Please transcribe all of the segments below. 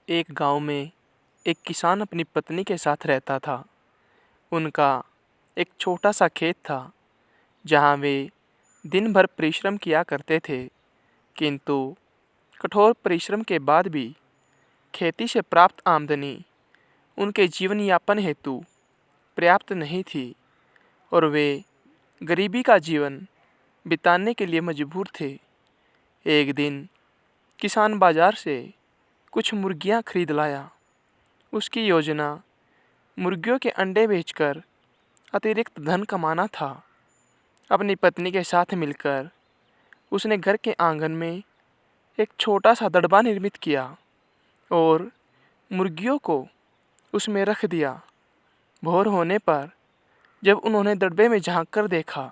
एक गांव में एक किसान अपनी पत्नी के साथ रहता था। उनका एक छोटा सा खेत था जहां वे दिन भर परिश्रम किया करते थे, किंतु कठोर परिश्रम के बाद भी खेती से प्राप्त आमदनी उनके जीवन यापन हेतु पर्याप्त नहीं थी और वे गरीबी का जीवन बिताने के लिए मजबूर थे। एक दिन किसान बाजार से कुछ मुर्गियां खरीद लाया। उसकी योजना मुर्गियों के अंडे बेचकर अतिरिक्त धन कमाना था। अपनी पत्नी के साथ मिलकर उसने घर के आंगन में एक छोटा सा दड़बा निर्मित किया और मुर्गियों को उसमें रख दिया। भोर होने पर जब उन्होंने दड़बे में झांक कर देखा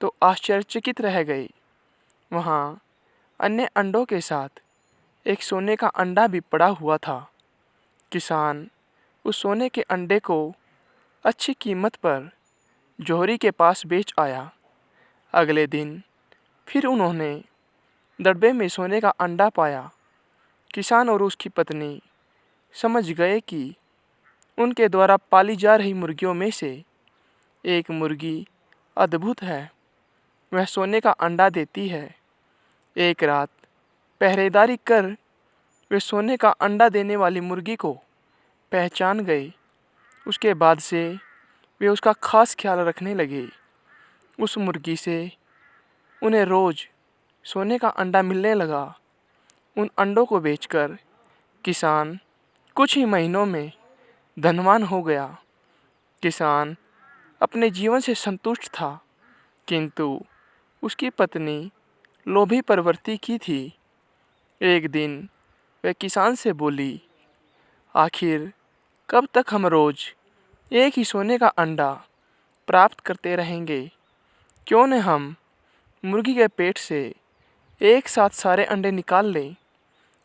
तो आश्चर्यचकित रह गए। वहाँ अन्य अंडों के साथ एक सोने का अंडा भी पड़ा हुआ था। किसान उस सोने के अंडे को अच्छी कीमत पर जौहरी के पास बेच आया। अगले दिन फिर उन्होंने दड़बे में सोने का अंडा पाया। किसान और उसकी पत्नी समझ गए कि उनके द्वारा पाली जा रही मुर्गियों में से एक मुर्गी अद्भुत है। वह सोने का अंडा देती है। एक रात पहरेदारी कर वे सोने का अंडा देने वाली मुर्गी को पहचान गए। उसके बाद से वे उसका खास ख्याल रखने लगे। उस मुर्गी से उन्हें रोज सोने का अंडा मिलने लगा। उन अंडों को बेचकर किसान कुछ ही महीनों में धनवान हो गया। किसान अपने जीवन से संतुष्ट था, किंतु उसकी पत्नी लोभी प्रवृत्ति की थी। एक दिन वह किसान से बोली, आखिर कब तक हम रोज एक ही सोने का अंडा प्राप्त करते रहेंगे? क्यों न हम मुर्गी के पेट से एक साथ सारे अंडे निकाल लें।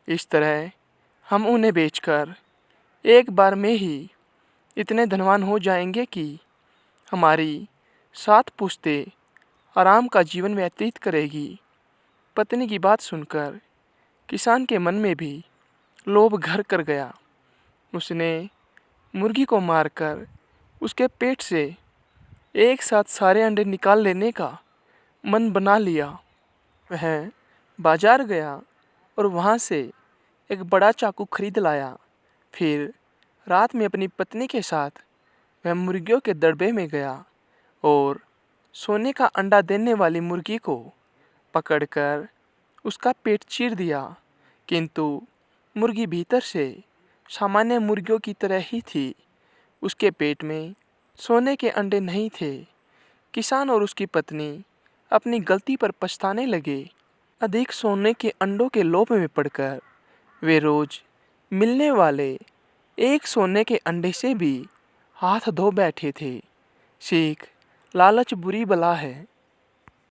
इस तरह हम उन्हें बेचकर एक बार में ही इतने धनवान हो जाएंगे कि हमारी 7 पुश्तें आराम का जीवन व्यतीत करेगी। पत्नी की बात सुनकर किसान के मन में भी लोभ घर कर गया। उसने मुर्गी को मारकर उसके पेट से एक साथ सारे अंडे निकाल लेने का मन बना लिया। वह बाजार गया और वहाँ से एक बड़ा चाकू खरीद लाया। फिर रात में अपनी पत्नी के साथ वह मुर्गियों के दड़बे में गया और सोने का अंडा देने वाली मुर्गी को पकड़कर उसका पेट चीर दिया, किंतु मुर्गी भीतर से सामान्य मुर्गियों की तरह ही थी। उसके पेट में सोने के अंडे नहीं थे। किसान और उसकी पत्नी अपनी गलती पर पछताने लगे। अधिक सोने के अंडों के लोभ में पड़कर वे रोज मिलने वाले एक सोने के अंडे से भी हाथ धो बैठे थे। सीख, लालच बुरी बला है।